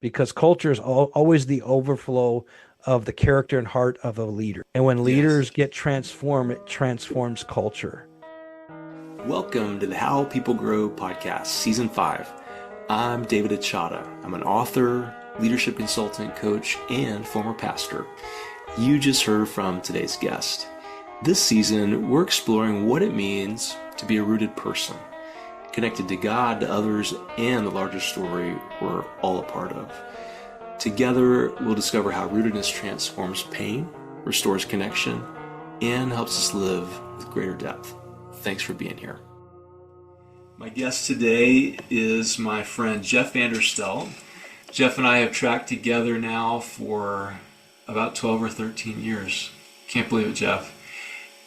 because culture is always the overflow of the character and heart of a leader. And when Yes. leaders get transformed, it transforms culture. Welcome to the How People Grow podcast, season 5. I'm David Achata. I'm an author, leadership consultant, coach, and former pastor. You just heard from today's guest. This season, we're exploring what it means to be a rooted person, connected to God, to others, and the larger story we're all a part of. Together, we'll discover how rootedness transforms pain, restores connection, and helps us live with greater depth. Thanks for being here. My guest today is my friend Jeff Vanderstelt. Jeff and I have tracked together now for about 12 or 13 years. Can't believe it, Jeff.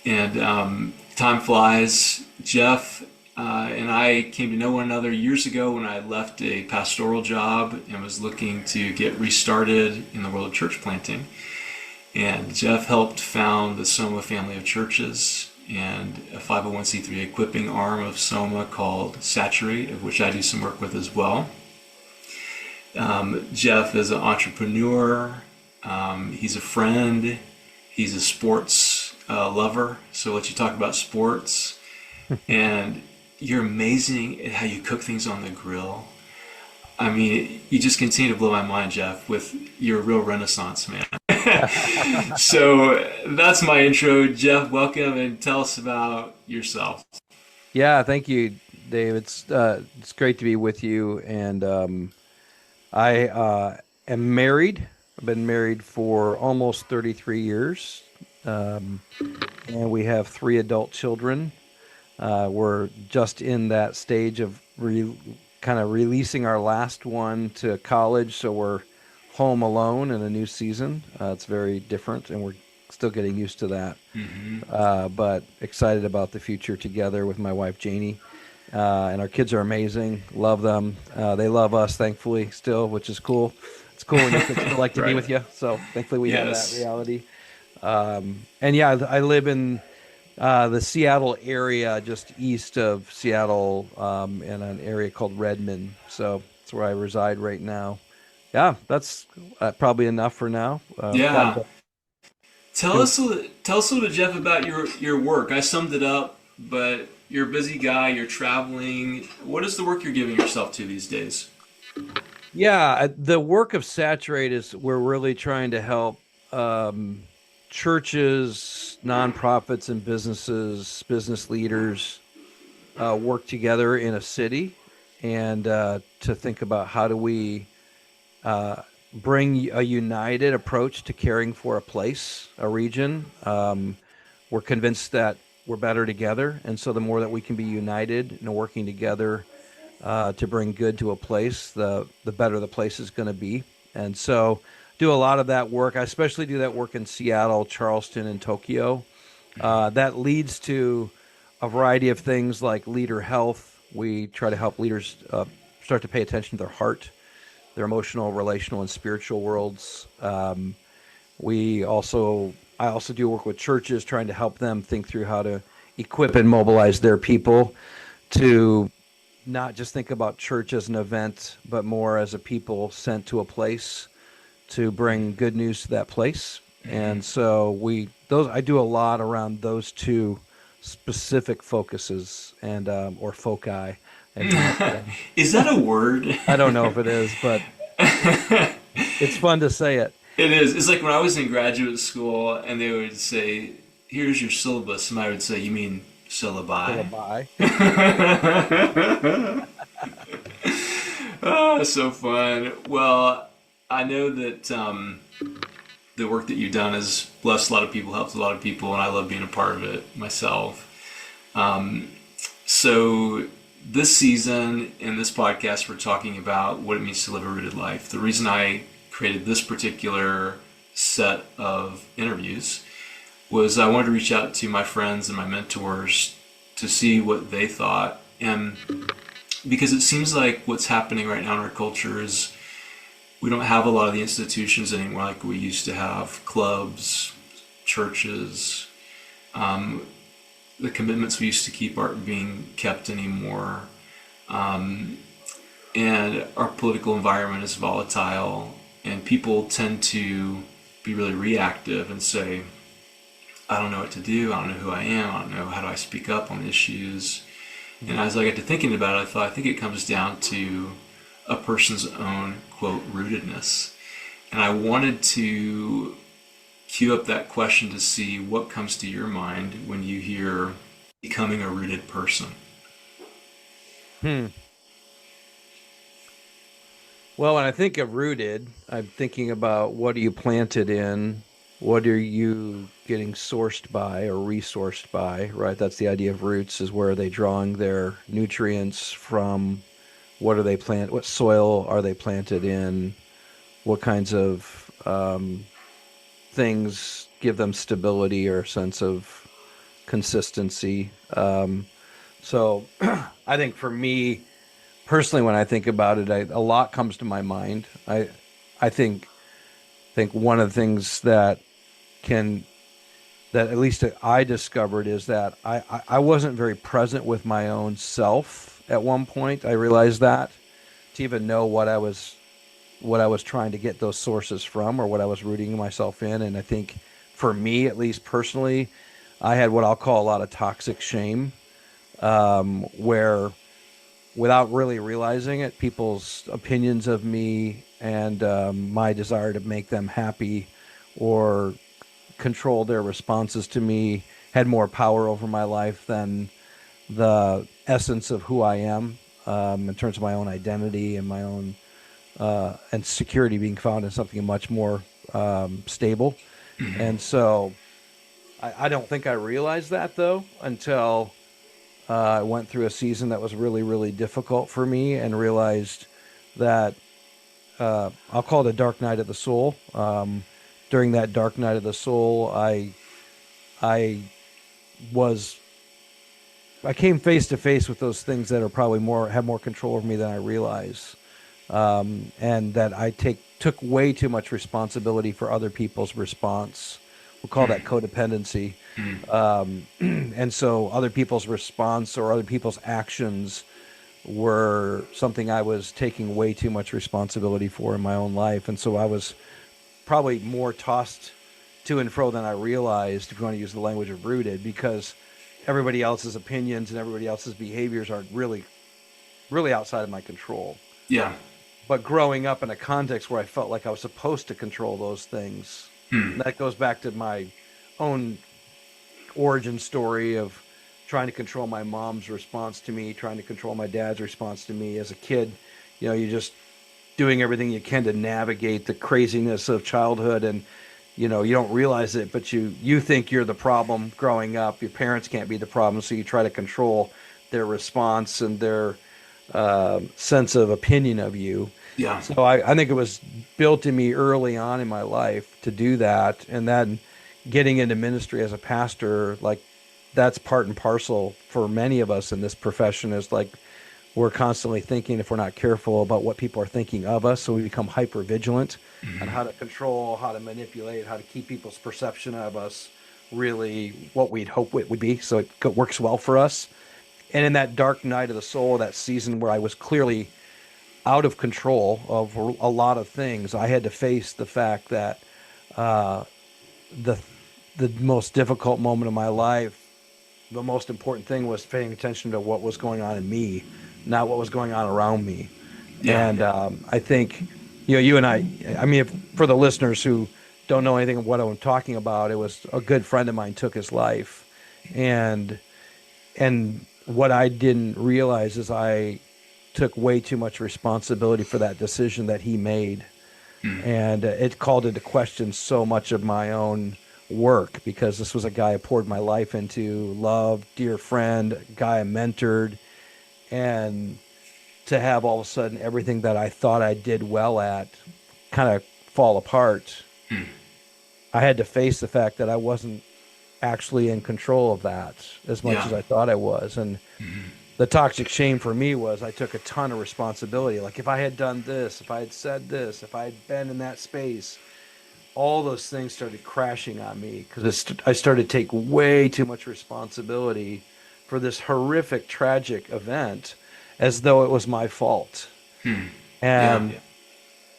And time flies. Jeff and I came to know one another years ago when I left a pastoral job and was looking to get restarted in the world of church planting. And Jeff helped found the Soma family of churches and a 501c3 equipping arm of Soma called Saturate, of which I do some work with as well. Jeff is an entrepreneur. He's a friend. He's a sports lover. So I'll let you talk about sports. And you're amazing at how you cook things on the grill. I mean, you just continue to blow my mind, Jeff, with your real renaissance, man. So that's my intro. Jeff, welcome, and tell us about yourself. Yeah, thank you, Dave. It's great to be with you. And I am married. I've been married for almost 33 years, and we have 3 adult children. We're just in that stage of kind of releasing our last one to college, so we're home alone in a new season. It's very different, and we're still getting used to that. But excited about the future together with my wife, Janie. And our kids are amazing. Love them. They love us, thankfully, still, which is cool. It's cool when your kids still like to be Right. with you. So thankfully we have that Yes. reality. And yeah, I live in the Seattle area, just east of Seattle, in an area called Redmond. So that's where I reside right now. Yeah, that's probably enough for now. Glad Yeah. to Tell do. us tell us a little bit, Jeff, about your work. I summed it up, but you're a busy guy. You're traveling. What is the work you're giving yourself to these days? Yeah, the work of Saturate is we're really trying to help um, churches, nonprofits, and business leaders work together in a city and to think about how do we bring a united approach to caring for a place, a region. We're convinced that we're better together, and so the more that we can be united and working together to bring good to a place, the better the place is going to be. And so, do a lot of that work. I especially do that work in Seattle, Charleston, and Tokyo. That leads to a variety of things like leader health. We try to help leaders start to pay attention to their heart, their emotional, relational, and spiritual worlds. I also do work with churches, trying to help them think through how to equip and mobilize their people to not just think about church as an event, but more as a people sent to a place to bring good news to that place. And so I do a lot around those two specific focuses and or foci, and Is that a word? I don't know if it is, but it's fun to say it. It is. It's like when I was in graduate school and they would say, "Here's your syllabus," and I would say, "You mean syllabi?" Syllabi. Oh, so fun. Well, I know that the work that you've done has blessed a lot of people, helped a lot of people, and I love being a part of it myself. So this season in this podcast, we're talking about what it means to live a rooted life. The reason I created this particular set of interviews was I wanted to reach out to my friends and my mentors to see what they thought. And because it seems like what's happening right now in our culture is we don't have a lot of the institutions anymore like we used to have. Clubs, churches, the commitments we used to keep aren't being kept anymore. and our political environment is volatile, and people tend to be really reactive and say, I don't know what to do, I don't know who I am, I don't know how do I speak up on issues. And Mhm. as I got to thinking about it, I thought, I think it comes down to a person's own, quote, rootedness. And I wanted to cue up that question to see what comes to your mind when you hear becoming a rooted person. Hmm. Well, when I think of rooted, I'm thinking about what are you planted in? What are you getting sourced by or resourced by, right? That's the idea of roots is where are they drawing their nutrients from? What are they plant? What soil are they planted in? What kinds of things give them stability or a sense of consistency? So I think for me personally, when I think about it, a lot comes to my mind. I think one of the things can that at least I discovered is that I wasn't very present with my own self at one point. I realized that to even know what I was trying to get those sources from or what I was rooting myself in. And I think for me, at least personally, I had what I'll call a lot of toxic shame, where without really realizing it, people's opinions of me and my desire to make them happy or control their responses to me had more power over my life than the essence of who I am, in terms of my own identity and my own and security being found in something much more stable. And so I don't think I realized that though until I went through a season that was really, really difficult for me and realized that I'll call it a dark night of the soul. During that dark night of the soul, I was I came face to face with those things that are probably more have more control over me than I realize, and that I took way too much responsibility for other people's response. We'll call that codependency. And so other people's response or other people's actions were something I was taking way too much responsibility for in my own life. And so I was probably more tossed to and fro than I realized, if you want to use the language of rooted, because everybody else's opinions and everybody else's behaviors are really, really outside of my control. Yeah. But growing up in a context where I felt like I was supposed to control those things, and that goes back to my own origin story of trying to control my mom's response to me, trying to control my dad's response to me as a kid. You're just doing everything you can to navigate the craziness of childhood, and you don't realize it, but you think you're the problem growing up. Your parents can't be the problem, so you try to control their response and their sense of opinion of you. Yeah. So I think it was built in me early on in my life to do that. And then getting into ministry as a pastor, like that's part and parcel for many of us in this profession is like we're constantly thinking if we're not careful about what people are thinking of us. So we become hyper vigilant on how to control, how to manipulate, how to keep people's perception of us really what we'd hope it would be. So it works well for us. And in that dark night of the soul, that season where I was clearly out of control of a lot of things, I had to face the fact that the the most difficult moment of my life, the most important thing was paying attention to what was going on in me, not what was going on around me. Yeah. And I think, you and I mean, for the listeners who don't know anything of what I'm talking about, it was a good friend of mine took his life, and what I didn't realize is I took way too much responsibility for that decision that he made, and it called into question so much of my own work because this was a guy I poured my life into, loved, dear friend, guy I mentored, and to have all of a sudden everything that I thought I did well at kind of fall apart, I had to face the fact that I wasn't actually in control of that as much Yeah. as I thought I was. And the toxic shame for me was I took a ton of responsibility. Like if I had done this, if I had said this, if I had been in that space, all those things started crashing on me because I started to take way too much responsibility for this horrific, tragic event as though it was my fault. Hmm. Yeah. And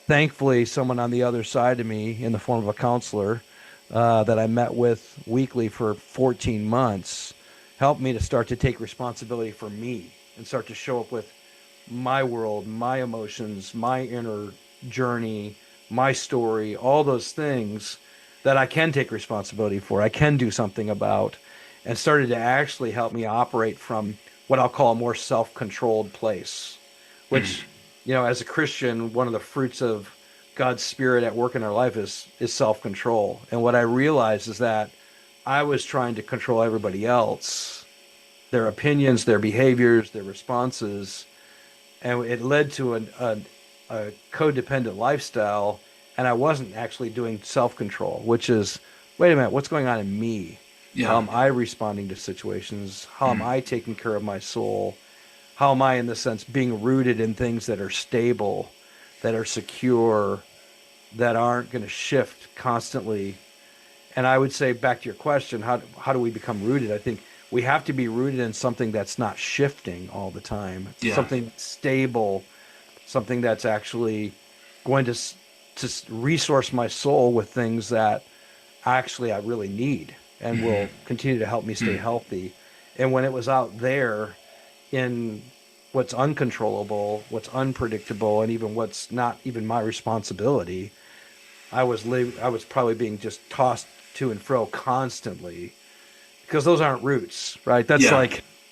thankfully, someone on the other side of me, in the form of a counselor that I met with weekly for 14 months, helped me to start to take responsibility for me and start to show up with my world, my emotions, my inner journey, my story, all those things that I can take responsibility for, I can do something about, and started to actually help me operate from what I'll call a more self-controlled place, which, as a Christian, one of the fruits of God's spirit at work in our life is self-control. And what I realized is that I was trying to control everybody else, their opinions, their behaviors, their responses, and it led to a codependent lifestyle. And I wasn't actually doing self-control, which is, wait a minute, what's going on in me? How Yeah. am I responding to situations? How am I taking care of my soul? How am I, in the sense, being rooted in things that are stable, that are secure, that aren't going to shift constantly? And I would say, back to your question, how do we become rooted? I think we have to be rooted in something that's not shifting all the time, Yeah. something stable, something that's actually going to resource my soul with things that actually I really need and will continue to help me stay healthy. And when it was out there in what's uncontrollable, what's unpredictable, and even what's not even my responsibility, I was probably being just tossed to and fro constantly, because those aren't roots, right? Yeah.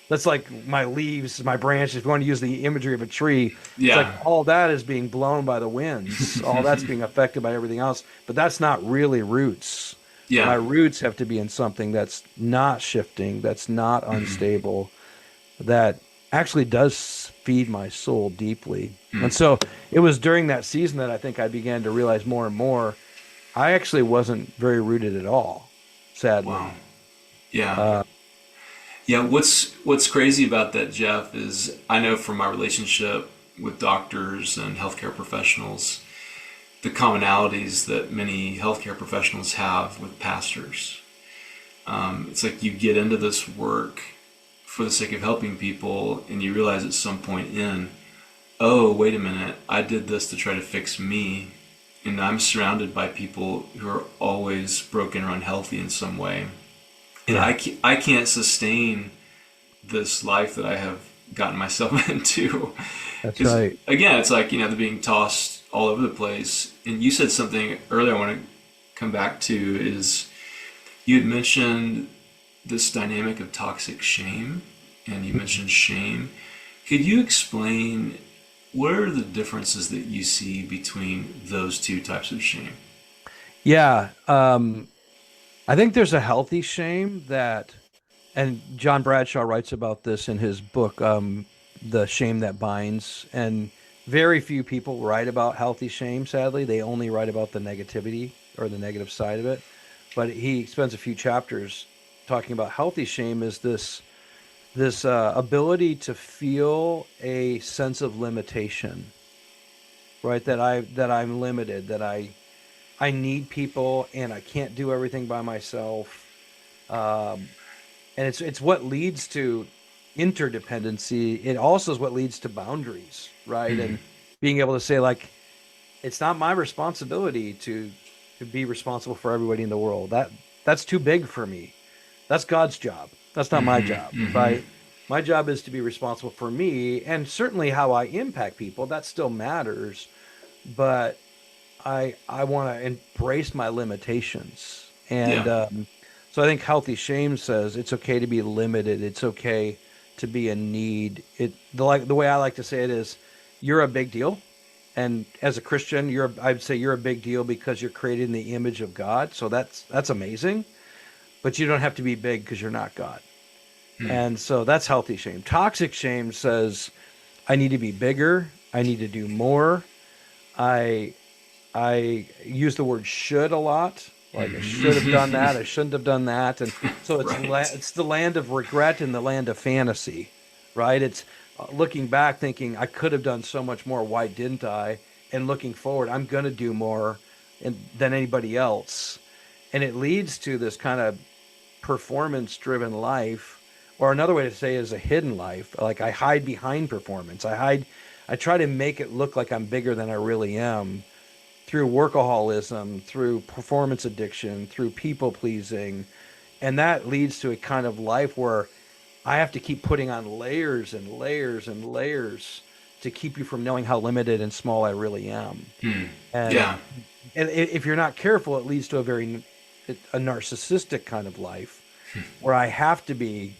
That's like my leaves, my branches. If you want to use the imagery of a tree, it's like Yeah. all that is being blown by the winds. All that's being affected by everything else, but that's not really roots. My Yeah. roots have to be in something that's not shifting, that's not unstable, that actually does feed my soul deeply. And so it was during that season that I think I began to realize more and more I actually wasn't very rooted at all, Wow. sadly. Yeah. Uh, Yeah, what's crazy about that, Jeff, is I know from my relationship with doctors and healthcare professionals, the commonalities that many healthcare professionals have with pastors. It's like you get into this work for the sake of helping people, and you realize at some point oh, wait a minute, I did this to try to fix me, and I'm surrounded by people who are always broken or unhealthy in some way. And yeah, I can't sustain this life that I have gotten myself into. that's Because right. again, it's like, they're being tossed all over the place. And you said something earlier I want to come back to is you had mentioned this dynamic of toxic shame, and you mentioned shame. Could you explain what are the differences that you see between those two types of shame? Yeah. I think there's a healthy shame that, and John Bradshaw writes about this in his book, The Shame That Binds. And very few people write about healthy shame, sadly. They only write about the negativity or the negative side of it. But he spends a few chapters talking about healthy shame is this ability to feel a sense of limitation, right? That I'm limited, that I need people and I can't do everything by myself. Um, and it's what leads to interdependency. It also is what leads to boundaries, right? And being able to say, like, it's not my responsibility to be responsible for everybody in the world. That's too big for me. That's God's job. That's not my job, right? My job is to be responsible for me, and certainly how I impact people, that still matters, but I want to embrace my limitations. And Yeah. so I think healthy shame says it's okay to be limited. It's okay to be in need. The way I like to say it is, you're a big deal, and as a Christian, I'd say you're a big deal because you're created in the image of God. So that's amazing. But you don't have to be big because you're not God. And so that's healthy shame. Toxic shame says I need to be bigger. I need to do more. I I use the word should a lot. Like, I should have done that. I shouldn't have done that. And so Right. it's the land of regret and the land of fantasy, right? It's looking back thinking I could have done so much more. Why didn't I? And looking forward, I'm going to do more than anybody else. And it leads to this kind of performance driven life, or another way to say it is a hidden life. Like, I hide behind performance. I try to make it look like I'm bigger than I really am through workaholism, through performance addiction, through people pleasing. And that leads to a kind of life where I have to keep putting on layers and layers and layers to keep you from knowing how limited and small I really am. Hmm. And Yeah. if you're not careful, it leads to a narcissistic kind of life where I have to be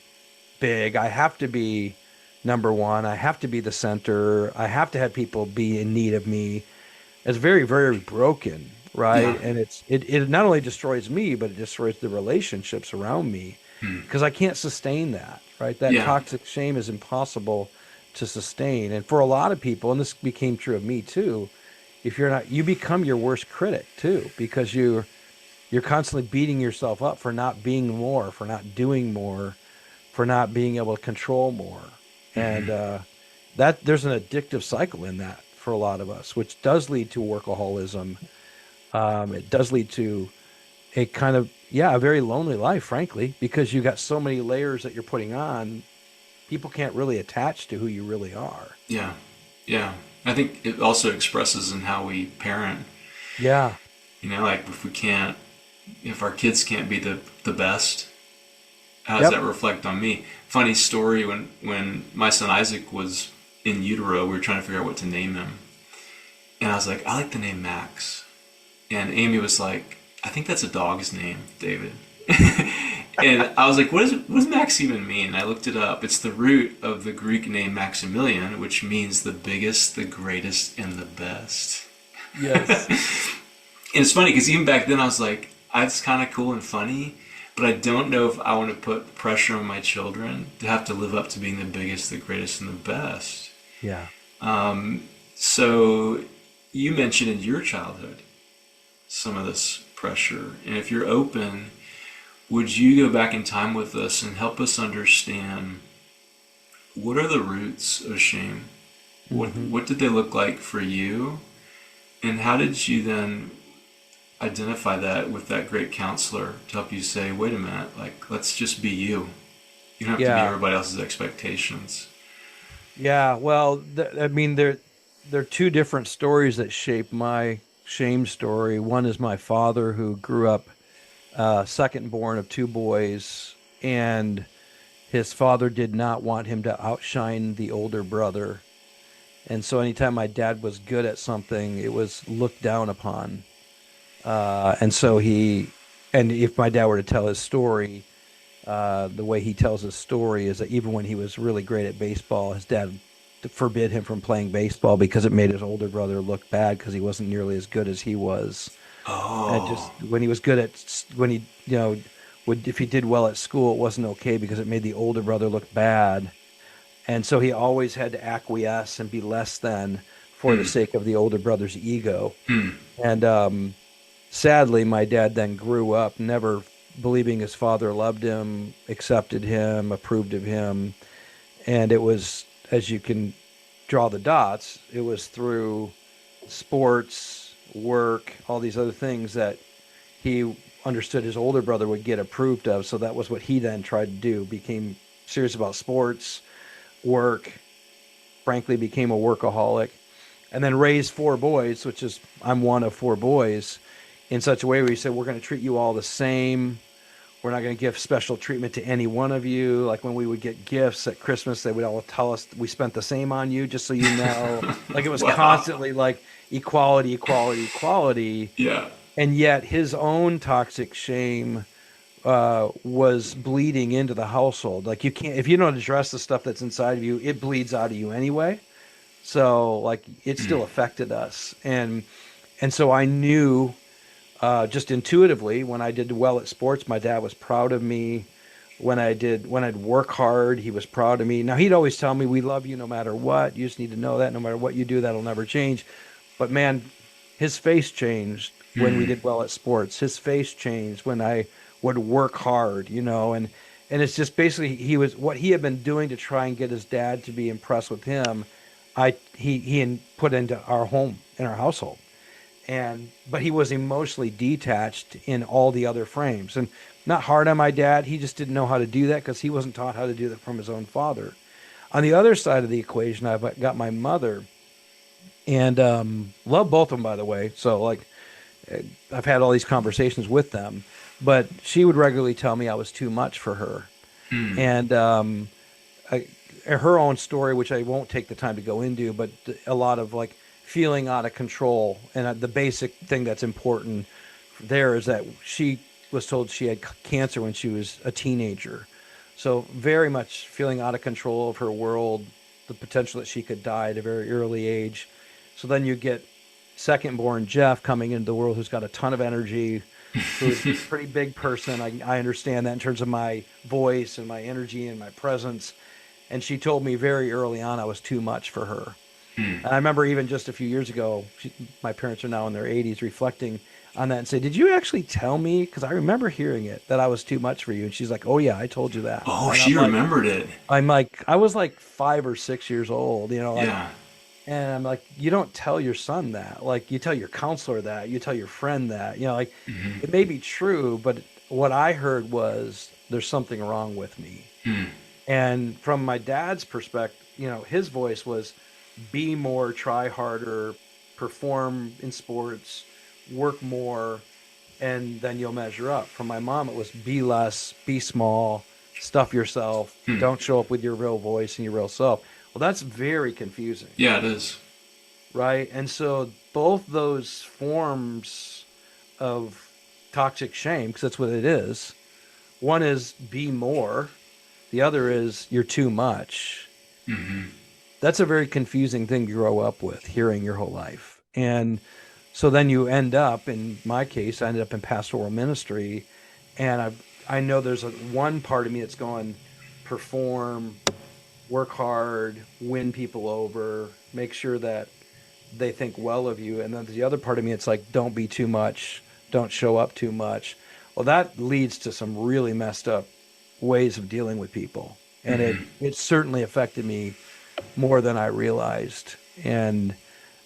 big, I have to be number one, I have to be the center, I have to have people be in need of me. It's very, very broken, Yeah. right? And it not only destroys me, but it destroys the relationships around me Hmm. because I can't sustain that, right? That Yeah. toxic shame is impossible to sustain. And for a lot of people, and this became true of me too, if you're not, you become your worst critic too, because you're constantly beating yourself up for not being more, for not doing more, for not being able to control more. And that there's an addictive cycle in that for a lot of us, which does lead to workaholism. It does lead to a kind of, yeah, a very lonely life, frankly, because you got so many layers that you're putting on. People can't really attach to who you really are. Yeah. Yeah. I think it also expresses in how we parent. Yeah. Like if our kids can't be the best, how does Yep. that reflect on me? Funny story, when my son Isaac was in utero, we were trying to figure out what to name him. And I was like, I like the name Max. And Amy was like, I think that's a dog's name, David. And I was like, what does Max even mean? And I looked it up. It's the root of the Greek name Maximilian, which means the biggest, the greatest, and the best. Yes. And it's funny because even back then I was like, that's kind of cool and funny, but I don't know if I want to put pressure on my children to have to live up to being the biggest, the greatest, and the best. Yeah. So you mentioned in your childhood some of this pressure. And if you're open, would you go back in time with us and help us understand what are the roots of shame? Hmm. What did they look like for you? And how did you then identify that with that great counselor to help you say, wait a minute, like, let's just be you. You don't have to be Yeah. everybody else's expectations. Yeah. Well, I mean, there are two different stories that shape my shame story. One is my father, who grew up second born of two boys, and his father did not want him to outshine the older brother. And so anytime my dad was good at something, it was looked down upon. And so and if my dad were to tell his story, the way he tells his story is that even when he was really great at baseball, his dad forbid him from playing baseball because it made his older brother look bad because he wasn't nearly as good as he was. And Oh, just when he was good when he, would, if he did well at school, it wasn't okay because it made the older brother look bad. And so he always had to acquiesce and be less than for the sake of the older brother's ego. And sadly, my dad then grew up never believing his father loved him, accepted him, approved of him. And it was, as you can draw the dots, it was through sports, work, all these other things that he understood his older brother would get approved of. So that was what he then tried to do, became serious about sports, work, frankly, became a workaholic, and then raised four boys, which is, I'm one of four boys, in such a way where he said, we're going to treat you all the same. We're not going to give special treatment to any one of you. Like when we would get gifts at Christmas, they would all tell us we spent the same on you, just so you know. Like it was wow. constantly like equality, equality, equality. Yeah. And yet his own toxic shame was bleeding into the household. Like you can't, if you don't address the stuff that's inside of you, it bleeds out of you anyway. So like it still affected us. And so I knew just intuitively when I did well at sports, my dad was proud of me. When I'd work hard, he was proud of me. Now he'd always tell me, we love you no matter what. You just need to know that no matter what you do, that'll never change. But man, his face changed when we did well at sports. His face changed when I would work hard, and it's just basically what he had been doing to try and get his dad to be impressed with him. He put into our home in our household, but he was emotionally detached in all the other frames, and not hard on my dad. He just didn't know how to do that because he wasn't taught how to do that from his own father. On the other side of the equation, I've got my mother, and love both of them, by the way. So like, I've had all these conversations with them, but she would regularly tell me I was too much for her, and I, her own story, which I won't take the time to go into, but a lot of like feeling out of control. And the basic thing that's important there is that she was told she had cancer when she was a teenager. So very much feeling out of control of her world, the potential that she could die at a very early age. So then you get second born Jeff coming into the world who's got a ton of energy, who's a pretty big person. I understand that in terms of my voice and my energy and my presence. And she told me very early on I was too much for her. And I remember even just a few years ago, my parents are now in their 80s, reflecting on that and say, "Did you actually tell me? Because I remember hearing it that I was too much for you." And she's like, "Oh yeah, I told you that." Oh, And she remembered it. I was like 5 or 6 years old, like, Yeah. and I'm like, you don't tell your son that. Like, you tell your counselor that. You tell your friend that. Like, it may be true, but what I heard was there's something wrong with me. And from my dad's perspective, his voice was be more, try harder, perform in sports, work more, and then you'll measure up. From my mom, it was be less, be small, stuff yourself, don't show up with your real voice and your real self. Well, that's very confusing, Yeah, it is. right? And so both those forms of toxic shame, because that's what it is, one is be more, the other is you're too much. That's a very confusing thing to grow up with, hearing your whole life. And so then you end up, in my case, I ended up in pastoral ministry, and I know there's one part of me that's going, perform, work hard, win people over, make sure that they think well of you. And then the other part of me, it's like, don't be too much, don't show up too much. Well, that leads to some really messed up ways of dealing with people. And it certainly affected me more than I realized. And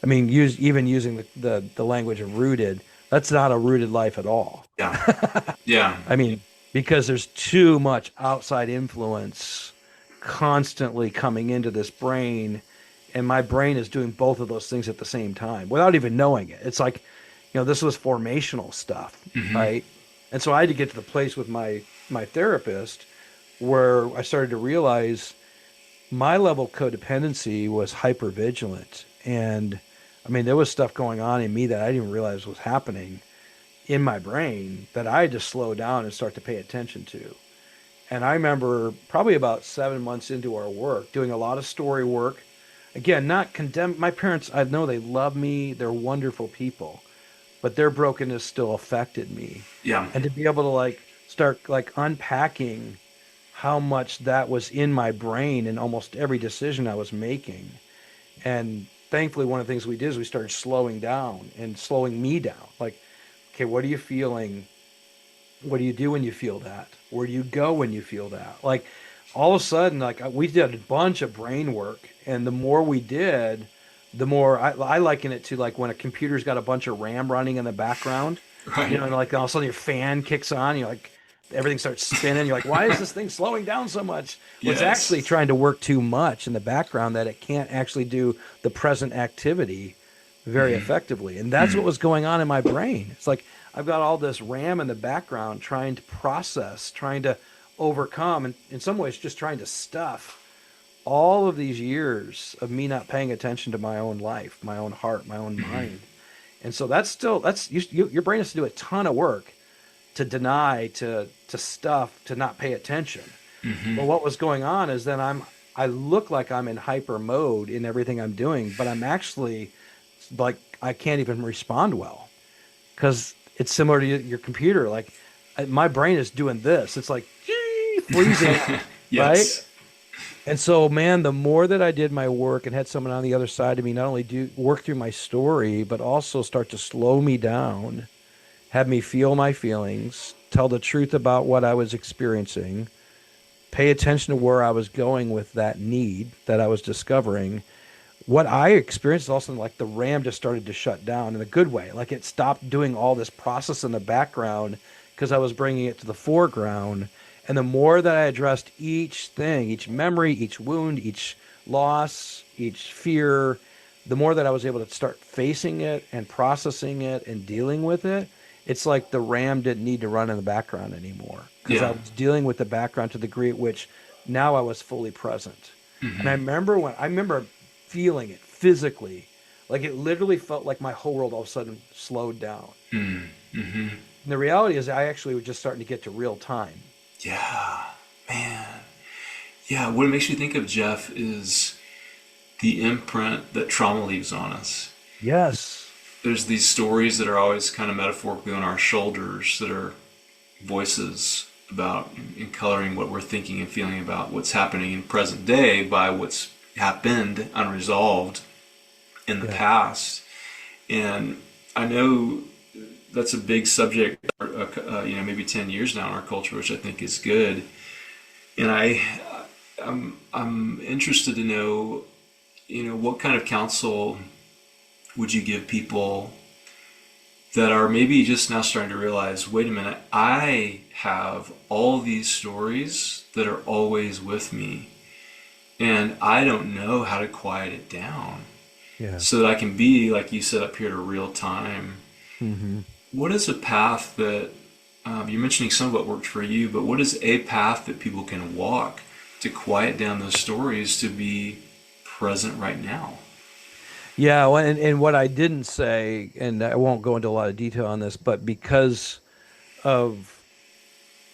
I mean, even using the language of rooted, that's not a rooted life at all. Yeah. Yeah. I mean, because there's too much outside influence constantly coming into this brain, and my brain is doing both of those things at the same time without even knowing it. It's like, this was formational stuff, right? And so I had to get to the place with my therapist where I started to realize my level of codependency was hypervigilant. And I mean, there was stuff going on in me that I didn't realize was happening in my brain that I had to slow down and start to pay attention to. And I remember probably about 7 months into our work, doing a lot of story work. Again, not condemn my parents. I know they love me. They're wonderful people, but their brokenness still affected me. Yeah. And to be able to like start like unpacking how much that was in my brain in almost every decision I was making. And thankfully, one of the things we did is we started slowing down and slowing me down. Like, okay, what are you feeling? What do you do when you feel that? Where do you go when you feel that? Like, all of a sudden, like we did a bunch of brain work, and the more we did, the more I liken it to like when a computer's got a bunch of RAM running in the background, Right. and like all of a sudden your fan kicks on, you're like, everything starts spinning. You're like, why is this thing slowing down so much? Well, it's actually Yes. trying to work too much in the background that it can't actually do the present activity very effectively. And that's what was going on in my brain. It's like I've got all this RAM in the background trying to process, trying to overcome, and in some ways just trying to stuff all of these years of me not paying attention to my own life, my own heart, my own mind. And so your brain has to do a ton of work to deny, to stuff, to not pay attention. But what was going on is then I look like I'm in hyper mode in everything I'm doing, but I'm actually like I can't even respond well because it's similar to your computer. Like my brain is doing this. It's like freezing, right? Yes. And so, man, the more that I did my work and had someone on the other side of me not only do work through my story, but also start to slow me down, have me feel my feelings, tell the truth about what I was experiencing, pay attention to where I was going with that need that I was discovering. What I experienced is also like the RAM just started to shut down in a good way. Like it stopped doing all this process in the background because I was bringing it to the foreground. And the more that I addressed each thing, each memory, each wound, each loss, each fear, the more that I was able to start facing it and processing it and dealing with it, it's like the RAM didn't need to run in the background anymore because I Yeah. was dealing with the background to the degree at which now I was fully present. And I remember feeling it physically, like it literally felt like my whole world all of a sudden slowed down. And the reality is, I actually was just starting to get to real time. Yeah, man. Yeah, what it makes me think of, Jeff, is the imprint that trauma leaves on us. Yes. There's these stories that are always kind of metaphorically on our shoulders that are voices about and coloring what we're thinking and feeling about what's happening in present day by what's happened unresolved in the Yeah. past. And I know that's a big subject, maybe 10 years now in our culture, which I think is good. And I'm interested to know, what kind of counsel would you give people that are maybe just now starting to realize, wait a minute, I have all these stories that are always with me, and I don't know how to quiet it down Yeah. so that I can be, like you said up here, to real time. Hmm. What is a path that, you're mentioning some of what worked for you, but what is a path that people can walk to quiet down those stories to be present right now? Yeah, well, and what I didn't say, and I won't go into a lot of detail on this, but because of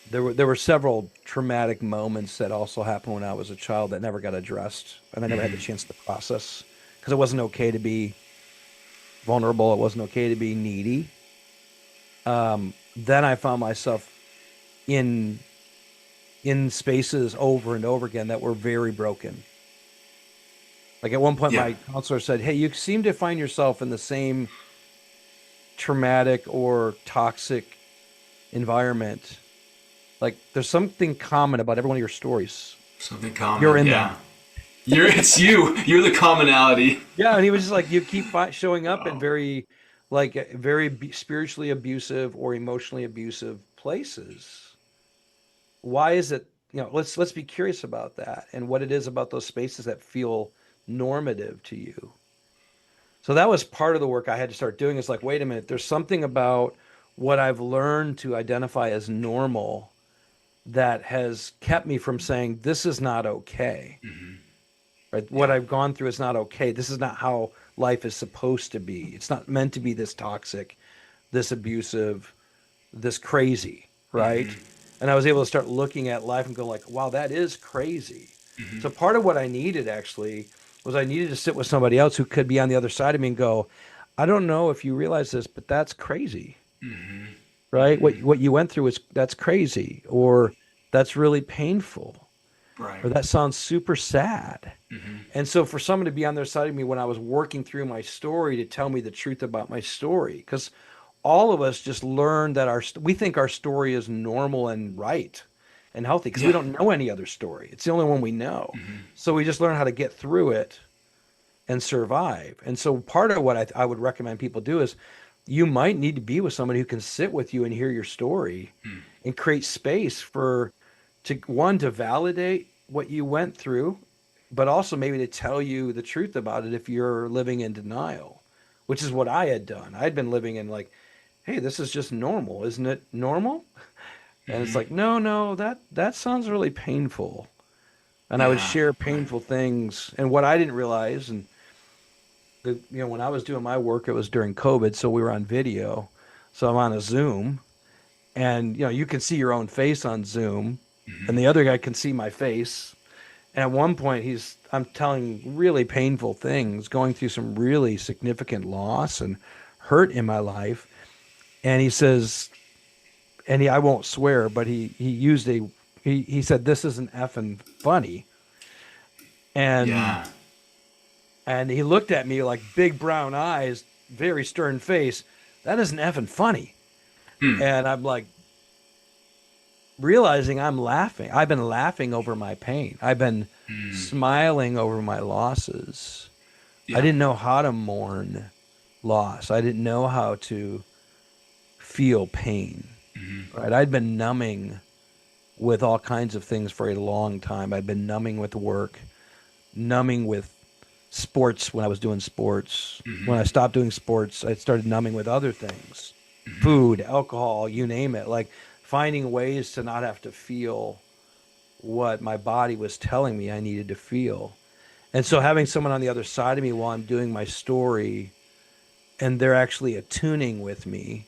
there were several traumatic moments that also happened when I was a child that never got addressed, and I never had the chance to process because it wasn't okay to be vulnerable, it wasn't okay to be needy. Then I found myself in in spaces over and over again that were very broken. Like at one point, Yeah. my counselor said, "Hey, you seem to find yourself in the same traumatic or toxic environment. Like there's something common about every one of your stories. Something You're common. in Yeah. them." It's you. You're the commonality. Yeah, and he was just like, "You keep showing up in very, like, very spiritually abusive or emotionally abusive places. Why is it? Let's be curious about that and what it is about those spaces that feel normative to you." So that was part of the work I had to start doing. Is like, wait a minute, there's something about what I've learned to identify as normal that has kept me from saying this is not okay. Right? What Yeah. I've gone through is not okay. This is not how life is supposed to be. It's not meant to be this toxic, this abusive, this crazy, right? And I was able to start looking at life and go like, wow, that is crazy. So part of what I needed actually was I needed to sit with somebody else who could be on the other side of me and go, I don't know if you realize this, but that's crazy, right? What you went through is that's crazy, or that's really painful, Right. or that sounds super sad. And so for someone to be on their side of me when I was working through my story to tell me the truth about my story, because all of us just learned that we think our story is normal and right and healthy because we Yeah. don't know any other story. It's the only one we know. So we just learn how to get through it and survive. And so part of what I would recommend people do is you might need to be with somebody who can sit with you and hear your story and create space for to one to validate what you went through, but also maybe to tell you the truth about it if you're living in denial, which is what I had done. I'd been living in like, hey, this is just normal, isn't it normal? And it's like, no, no, that sounds really painful. And I would Yeah. share Right. painful things and what I didn't realize. And when I was doing my work, it was during COVID, so we were on video. So I'm on a Zoom, and you can see your own face on Zoom, and the other guy can see my face. And at one point, I'm telling really painful things, going through some really significant loss and hurt in my life. And he says, I won't swear, but he said, "This isn't effing funny." And Yeah. he looked at me like big brown eyes, very stern face. "That isn't effing funny." And I'm like realizing I'm laughing. I've been laughing over my pain. I've been smiling over my losses. I Yeah. didn't know how to mourn loss. I didn't know how to feel pain. Right? I'd been numbing with all kinds of things for a long time. I'd been numbing with work, numbing with sports when I was doing sports. When I stopped doing sports, I started numbing with other things, food, alcohol, you name it, like finding ways to not have to feel what my body was telling me I needed to feel. And so having someone on the other side of me while I'm doing my story and they're actually attuning with me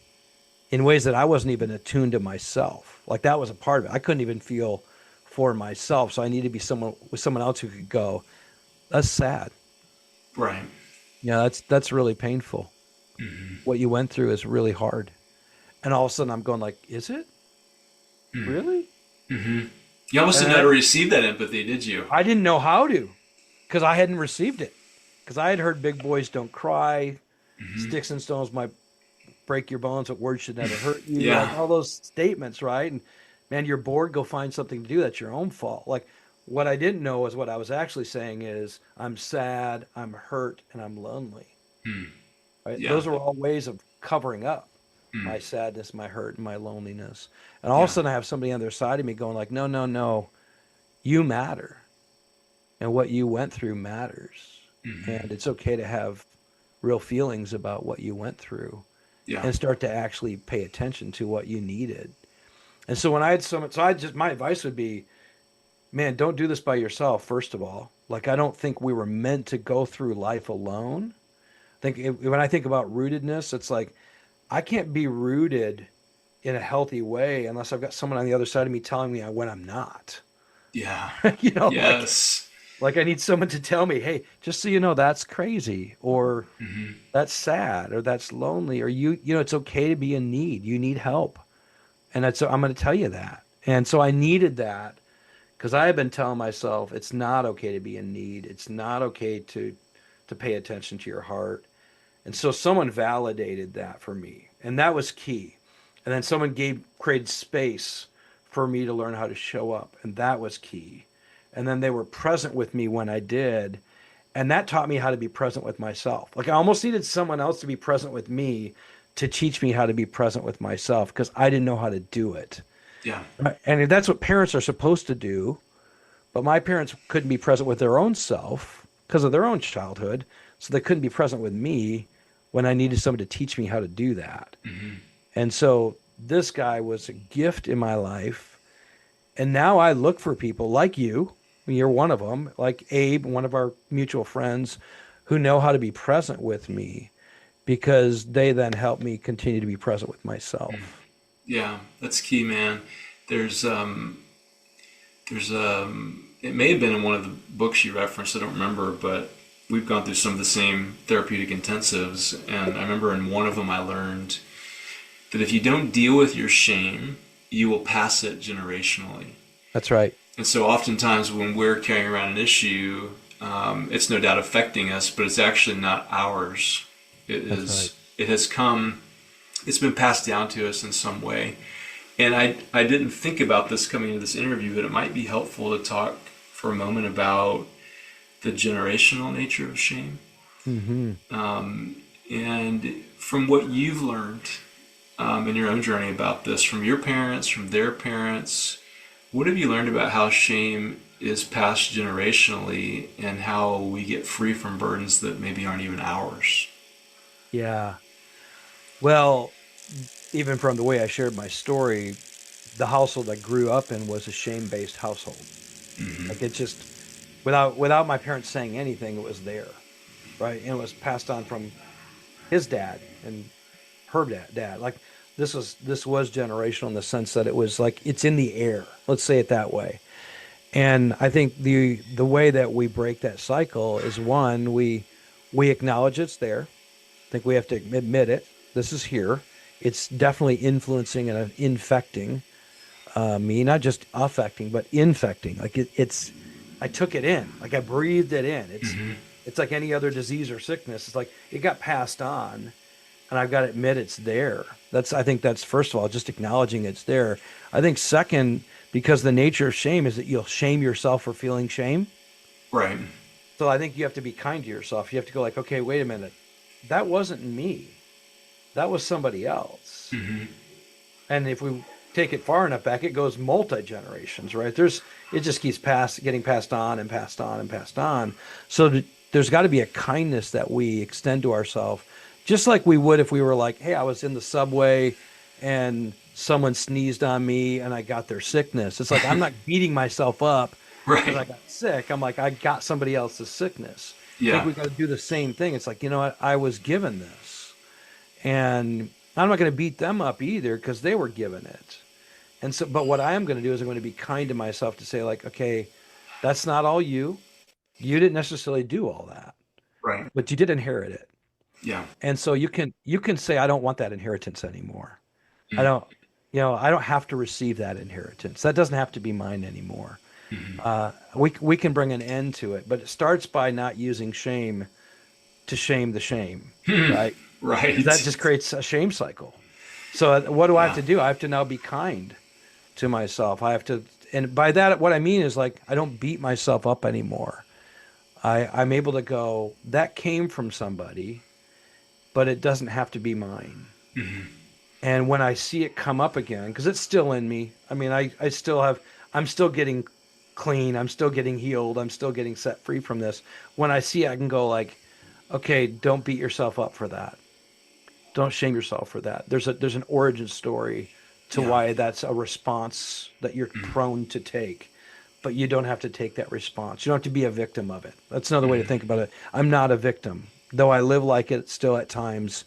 in ways that I wasn't even attuned to myself. Like that was a part of it. I couldn't even feel for myself. So I needed to be someone with someone else who could go, that's sad. Right. Yeah, that's really painful. What you went through is really hard. And all of a sudden I'm going like, is it? Really? You almost And didn't know how to receive that empathy, did you? I didn't know how to because I hadn't received it. Because I had heard big boys don't cry, sticks and stones might break your bones, but words should never hurt you. Like Yeah. all those statements, right? And man, you're bored, go find something to do. That's your own fault. Like what I didn't know is what I was actually saying is I'm sad, I'm hurt, and I'm lonely. Right? Yeah. Those are all ways of covering up my sadness, my hurt, and my loneliness. And all of a Yeah. sudden I have somebody on the other side of me going like, no, no, no, you matter. And what you went through matters. And it's okay to have real feelings about what you went through Yeah. and start to actually pay attention to what you needed. And so when I had so I just, my advice would be, man, don't do this by yourself, first of all. Like, I don't think we were meant to go through life alone. When I think about rootedness, it's like, I can't be rooted in a healthy way unless I've got someone on the other side of me telling me when I'm not. Yeah. You know, Yes. like I need someone to tell me, hey, just so you know, that's crazy, or that's sad, or that's lonely, or you know, it's okay to be in need. You need help. And that's, I'm going to tell you that. And so I needed that because I had been telling myself it's not okay to be in need. It's not okay to pay attention to your heart. And so someone validated that for me, and that was key. And then someone created space for me to learn how to show up, and that was key. And then they were present with me when I did, and that taught me how to be present with myself. Like I almost needed someone else to be present with me to teach me how to be present with myself because I didn't know how to do it. Yeah. Right? And that's what parents are supposed to do, but my parents couldn't be present with their own self because of their own childhood, so they couldn't be present with me when I needed someone to teach me how to do that. And so this guy was a gift in my life. And now I look for people like you. You're one of them, like Abe, one of our mutual friends, who know how to be present with me because they then help me continue to be present with myself. Yeah. That's key, man. There's it may have been in one of the books you referenced, I don't remember, but we've gone through some of the same therapeutic intensives, and I remember in one of them I learned that if you don't deal with your shame, you will pass it generationally. That's right. And so oftentimes when we're carrying around an issue, it's no doubt affecting us, but it's actually not ours. That's It has come, it's been passed down to us in some way. And I didn't think about this coming into this interview, but it might be helpful to talk for a moment about the generational nature of shame. And from what you've learned in your own journey about this, from your parents, from their parents, what have you learned about how shame is passed generationally and how we get free from burdens that maybe aren't even ours? Yeah. Well, even from the way I shared my story, the household I grew up in was a shame-based household. Like it just, without my parents saying anything, it was there, right? And it was passed on from his dad and her dad. Like this was generational in the sense that it was like it's in the air. Let's say it that way. And I think the way that we break that cycle is one, we acknowledge it's there. I think we have to admit it. This is here. It's definitely influencing and infecting me, not just affecting, but infecting. Like it's, I took it in, like I breathed it in. It's like any other disease or sickness. It's like it got passed on, and I've got to admit it's there. I think that's first of all, just acknowledging it's there. I think second, because the nature of shame is that you'll shame yourself for feeling shame. Right. So I think you have to be kind to yourself. You have to go like, okay, wait a minute. That wasn't me. That was somebody else. And if we take it far enough back, it goes multi-generations, right? It just keeps getting passed on and passed on and passed on. So there's got to be a kindness that we extend to ourselves, just like we would if we were like, hey, I was in the subway and someone sneezed on me and I got their sickness. It's like I'm not beating myself up because I Right. got sick. I'm like, I got somebody else's sickness. I think Yeah. we got to do the same thing. It's like, you know what? I was given this. And I'm not going to beat them up either because they were given it. And so, but what I am going to do is I'm going to be kind to myself to say, like, okay, that's not all you. You didn't necessarily do all that, Right. but you did inherit it. Yeah. And so you can say, I don't want that inheritance anymore. I Mm. don't, I don't have to receive that inheritance. That doesn't have to be mine anymore. We can bring an end to it, but it starts by not using shame to shame the shame, right? Because that Right. just creates a shame cycle. So what do I have Yeah. to do? I have to now be kind to myself. I have to, and by that, what I mean is like I don't beat myself up anymore. I'm able to go, that came from somebody, but it doesn't have to be mine. And when I see it come up again, because it's still in me, I mean, I still have, I'm still getting clean, I'm still getting healed, I'm still getting set free from this. When I see it, I can go like, okay, don't beat yourself up for that. Don't shame yourself for that. There's an origin story to Yeah. why that's a response that you're prone to take, but you don't have to take that response. You don't have to be a victim of it. That's another way to think about it. I'm not a victim, though I live like it still at times.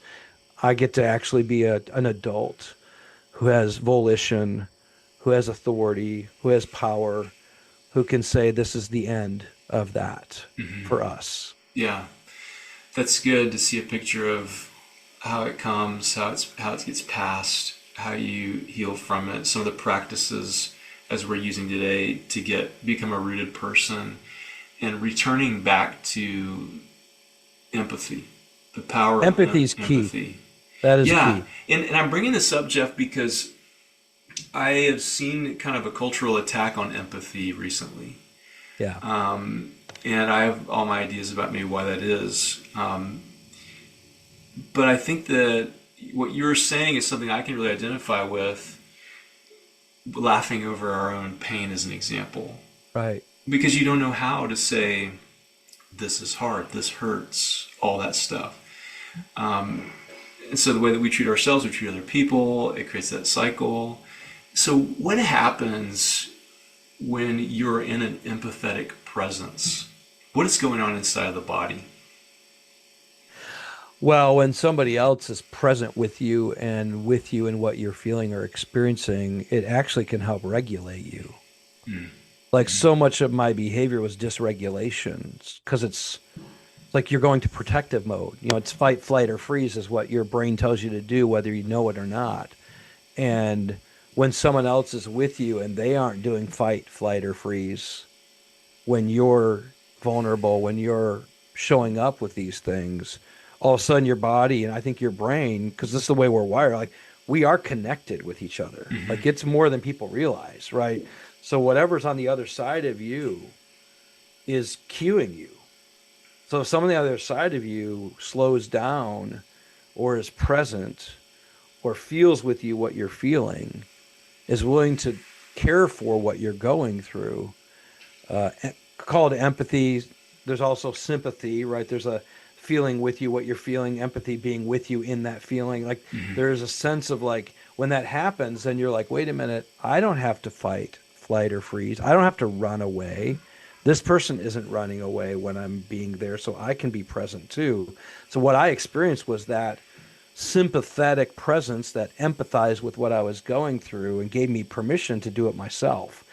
I get to actually be an adult who has volition, who has authority, who has power, who can say this is the end of that for us. Yeah. That's good to see a picture of how it comes, how it gets passed, how you heal from it, some of the practices as we're using today to become a rooted person, and returning back to empathy, the power of Empathy is key. empathy. That is Yeah, key. and I'm bringing this up, Jeff, because I have seen kind of a cultural attack on empathy recently. Yeah. And I have all my ideas about maybe why that is. But I think that what you're saying is something I can really identify with, laughing over our own pain as an example. Right. Because you don't know how to say, this is hard, this hurts, all that stuff. And so the way that we treat ourselves, we treat other people, it creates that cycle. So what happens when you're in an empathetic presence? What is going on inside of the body? Well, when somebody else is present with you in what you're feeling or experiencing, it actually can help regulate you. Like so much of my behavior was dysregulation because it's like you're going to protective mode. It's fight, flight, or freeze is what your brain tells you to do, whether you know it or not. And when someone else is with you and they aren't doing fight, flight, or freeze, when you're vulnerable, when you're showing up with these things, all of a sudden your body and I think your brain, because this is the way we're wired, like we are connected with each other. Like it's more than people realize, right? So whatever's on the other side of you is cueing you. So if someone on the other side of you slows down or is present or feels with you what you're feeling, is willing to care for what you're going through, call it empathy. There's also sympathy, right? There's a feeling with you what you're feeling, empathy being with you in that feeling. Like there's a sense of like when that happens, then you're like, wait a minute, I don't have to fight, flight, or freeze. I don't have to run away. This person isn't running away when I'm being there, so I can be present too. So what I experienced was that sympathetic presence that empathized with what I was going through and gave me permission to do it myself.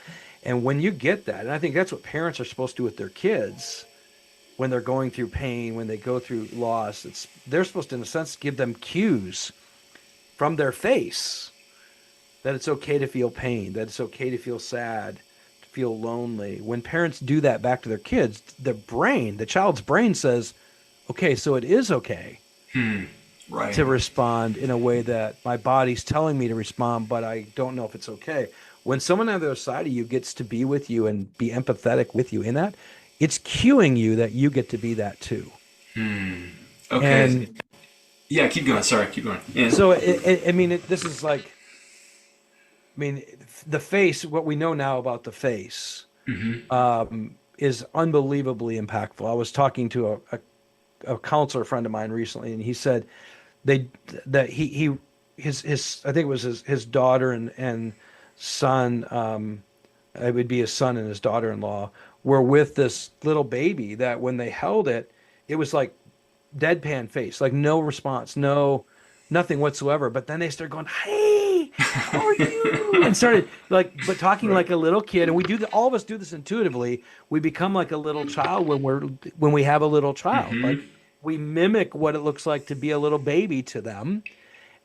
And when you get that, and I think that's what parents are supposed to do with their kids when they're going through pain, when they go through loss, they're supposed to, in a sense, give them cues from their face that it's okay to feel pain, that it's okay to feel sad, to feel lonely. When parents do that back to their kids, the child's brain says, okay, so it is okay Right. to respond in a way that my body's telling me to respond, but I don't know if it's okay. When someone on the other side of you gets to be with you and be empathetic with you in that, it's cueing you that you get to be that too. Okay. And Yeah, keep going. Sorry, keep going. And so, I mean, this is like, I mean, the face, what we know now about the face, is unbelievably impactful. I was talking to a counselor friend of mine recently, and he said they that he his I think it was his daughter and son, it would be his son and his daughter-in-law, were with this little baby that when they held it, it was like deadpan face, like no response, nothing whatsoever. But then they started going, "Hey, how are you?" and started like, but talking Right. like a little kid. And we do all of us do this intuitively. We become like a little child when we have a little child. Mm-hmm. Like we mimic what it looks like to be a little baby to them.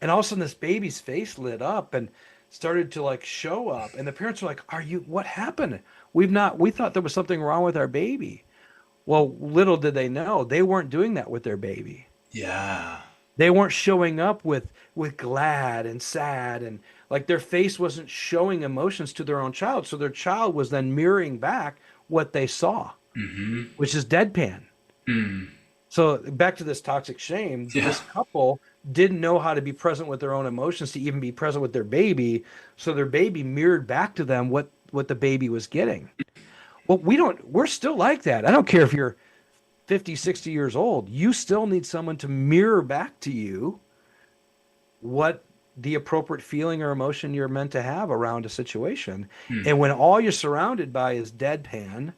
And all of a sudden, this baby's face lit up and started to like show up. And the parents were like, "Are you? What happened? We thought there was something wrong with our baby." Well, little did they know they weren't doing that with their baby. Yeah. They weren't showing up with glad and sad, and like their face wasn't showing emotions to their own child. So their child was then mirroring back what they saw, Mm-hmm. which is deadpan. Mm. So back to this toxic shame, Yeah. this couple didn't know how to be present with their own emotions to even be present with their baby. So their baby mirrored back to them what the baby was getting. Well, we're still like that. I don't care if you're 50, 60 years old. You still need someone to mirror back to you what the appropriate feeling or emotion you're meant to have around a situation. Mm. And when all you're surrounded by is deadpan,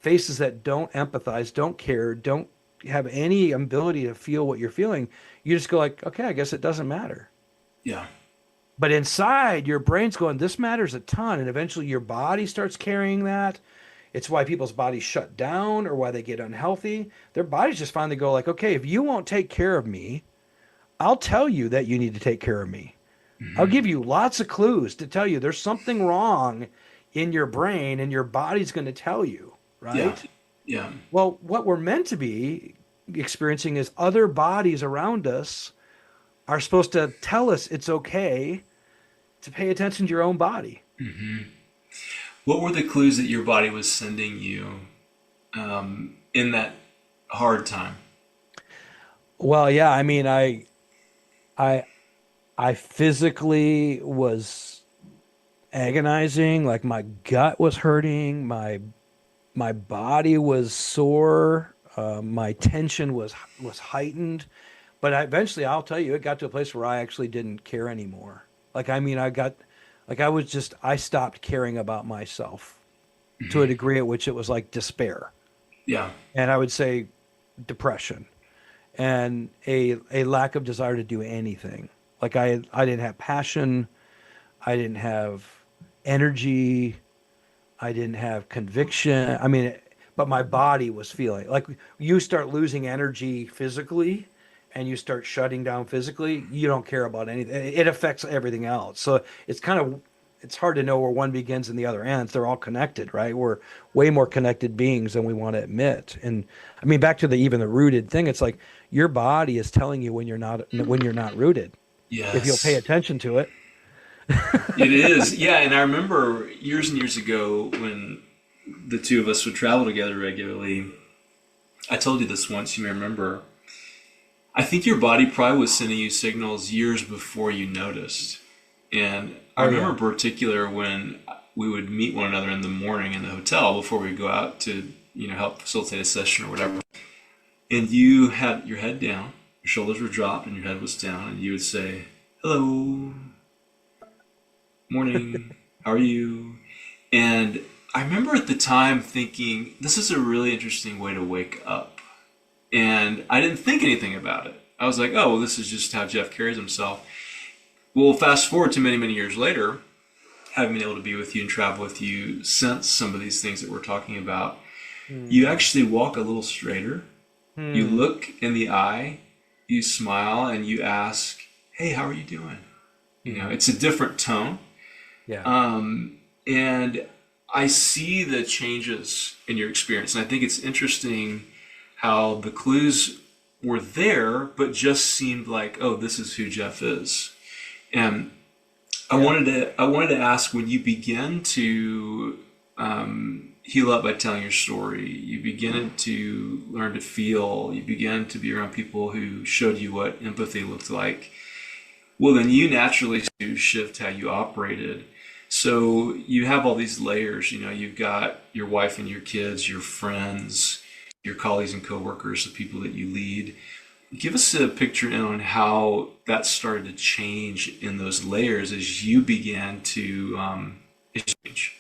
faces that don't empathize, don't care, don't have any ability to feel what you're feeling, you just go like, okay, I guess it doesn't matter. Yeah. But inside, your brain's going, this matters a ton. And eventually your body starts carrying that. It's why people's bodies shut down or why they get unhealthy. Their bodies just finally go like, okay, if you won't take care of me, I'll tell you that you need to take care of me. I'll Mm-hmm. give you lots of clues to tell you there's something wrong in your brain and your body's going to tell you, Yeah. right? Yeah. Well, what we're meant to be experiencing is other bodies around us are supposed to tell us it's okay to pay attention to your own body. Mm-hmm. What were the clues that your body was sending you in that hard time? Well, yeah, I mean, I I physically was agonizing, like my gut was hurting, my body was sore, my tension was heightened. But eventually, I'll tell you, it got to a place where I actually didn't care anymore. Like, I mean, I stopped caring about myself to a Mm-hmm. degree at which it was like despair. Yeah. And I would say depression and a lack of desire to do anything. Like I didn't have passion, I didn't have energy, I didn't have conviction. I mean, but my body was feeling like you start losing energy physically and you start shutting down physically, you don't care about anything. It affects everything else. So it's hard to know where one begins and the other ends. They're all connected, right? We're way more connected beings than we want to admit. And I mean, back to the even the rooted thing, it's like your body is telling you when you're not rooted. If you'll pay Yes. attention to it. It is. Yeah. And I remember years and years ago when the two of us would travel together regularly. I told you this once, you may remember. I think your body probably was sending you signals years before you noticed. And I Oh remember yeah. in particular when we would meet one another in the morning in the hotel before we go out to, help facilitate a session or whatever. And you had your head down, your shoulders were dropped, and your head was down, and you would say, "Hello, morning, how are you?" And I remember at the time thinking, this is a really interesting way to wake up. And I didn't think anything about it. I was like, oh, well, this is just how Jeff carries himself. Well, fast forward to many, many years later, having been able to be with you and travel with you since some of these things that we're talking about, you Hmm. actually walk a little straighter. You Hmm. look in the eye, you smile, and you ask, hey, how are you doing? Hmm. It's a different tone. Yeah. And I see the changes in your experience. And I think it's interesting how the clues were there, but just seemed like, oh, this is who Jeff is. And Yeah. I wanted to ask, when you begin to heal up by telling your story, you begin to learn to feel, you begin to be around people who showed you what empathy looked like. Well, then you naturally to shift how you operated. So you have all these layers, you've got your wife and your kids, your friends, your colleagues and coworkers, the people that you lead. Give us a picture on how that started to change in those layers as you began to change.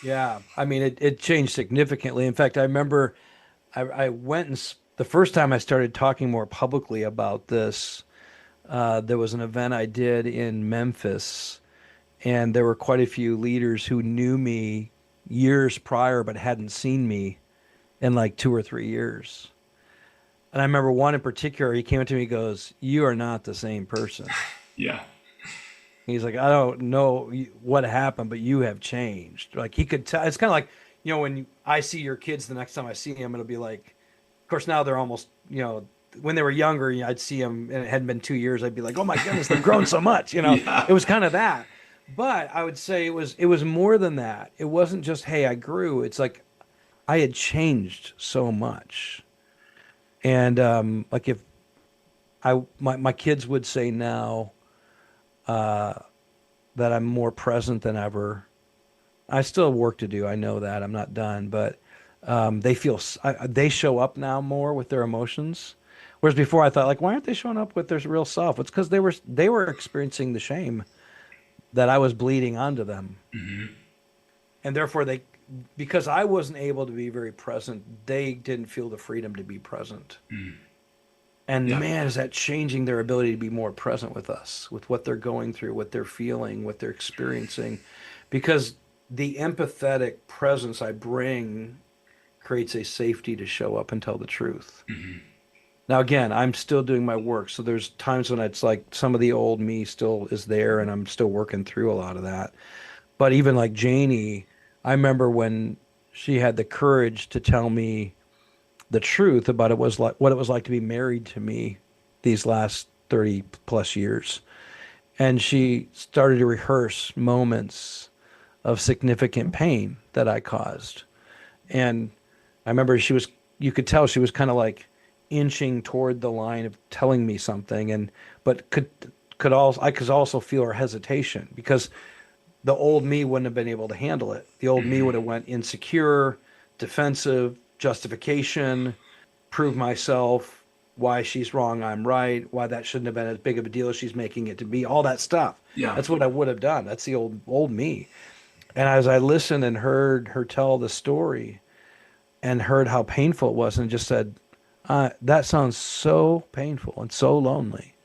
Yeah, I mean, it changed significantly. In fact, I remember I went and the first time I started talking more publicly about this, there was an event I did in Memphis, and there were quite a few leaders who knew me years prior but hadn't seen me in like 2 or 3 years. And I remember one in particular, he came up to me, and goes, "You are not the same person." Yeah. He's like, "I don't know what happened, but you have changed." Like he could tell. It's kind of like, when I see your kids the next time I see them, it'll be like, of course, now they're almost, when they were younger, I'd see them and it hadn't been 2 years. I'd be like, "Oh my goodness, they've grown so much." Yeah. It was kind of that. But I would say it was more than that. It wasn't just, "Hey, I grew." It's like I had changed so much. And like if my kids would say now that I'm more present than ever. I still have work to do. I know that I'm not done, but they show up now more with their emotions. Whereas before I thought, like, why aren't they showing up with their real self? It's because they were experiencing the shame that I was bleeding onto them, and therefore because I wasn't able to be very present, they didn't feel the freedom to be present. And Yeah. man, is that changing their ability to be more present with us, with what they're going through, what they're feeling, what they're experiencing. Because the empathetic presence I bring creates a safety to show up and tell the truth. Now, again, I'm still doing my work. So there's times when it's like some of the old me still is there and I'm still working through a lot of that. But even like Janie, I remember when she had the courage to tell me the truth about what it was like to be married to me these last 30 plus years. And she started to rehearse moments of significant pain that I caused. And I remember you could tell she was kind of like inching toward the line of telling me something, but I could also feel her hesitation because the old me wouldn't have been able to handle it. The old me would have went insecure, defensive, justification, prove myself, why she's wrong, I'm right, why that shouldn't have been as big of a deal as she's making it to be, all that stuff. Yeah. That's what I would have done. That's the old me. And as I listened and heard her tell the story and heard how painful it was and just said, that sounds so painful and so lonely.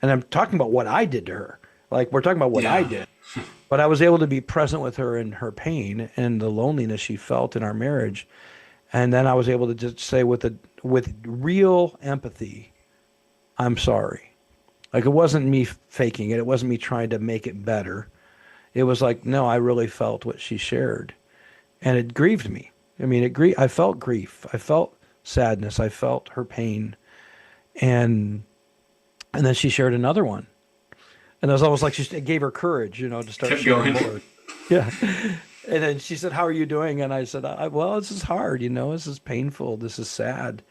And I'm talking about what I did to her. Like we're talking about what I Yeah. did. But I was able to be present with her in her pain and the loneliness she felt in our marriage. And then I was able to just say with real empathy, "I'm sorry." Like it wasn't me faking it. It wasn't me trying to make it better. It was like, no, I really felt what she shared. And it grieved me. I mean, I felt grief. I felt sadness. I felt her pain. And and then she shared another one. And it was almost like it gave her courage, to start Kept sharing going. more. Yeah. And then she said, "How are you doing?" And I said, "Well, this is hard, this is painful. This is sad.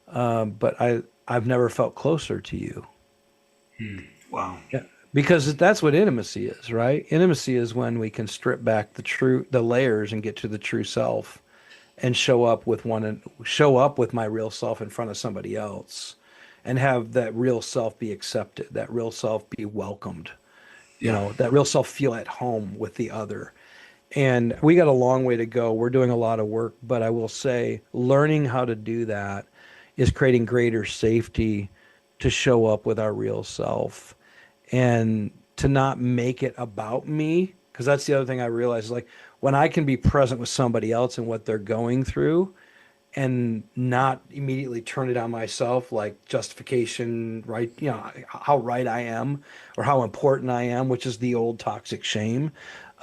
But I've never felt closer to you." Wow. Yeah. Because that's what intimacy is, right? Intimacy is when we can strip back the layers and get to the true self and show up with my real self in front of somebody else and have that real self be accepted, that real self be welcomed, Yeah. that real self feel at home with the other. And we got a long way to go. We're doing a lot of work, but I will say learning how to do that is creating greater safety to show up with our real self and to not make it about me. Because that's the other thing I realized is like when I can be present with somebody else and what they're going through and not immediately turn it on myself like justification, right? How right I am or how important I am, which is the old toxic shame.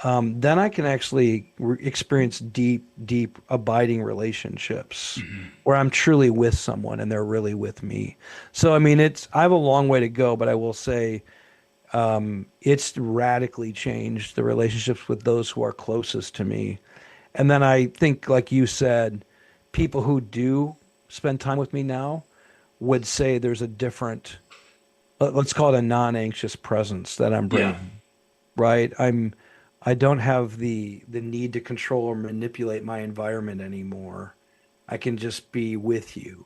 Then I can actually experience deep, deep, abiding relationships where I'm truly with someone and they're really with me. So, I mean, I have a long way to go, but I will say it's radically changed the relationships with those who are closest to me. And then I think, like you said, people who do spend time with me now would say there's a different, let's call it a non-anxious presence that I'm Yeah. bringing, right? I don't have the need to control or manipulate my environment anymore. I can just be with you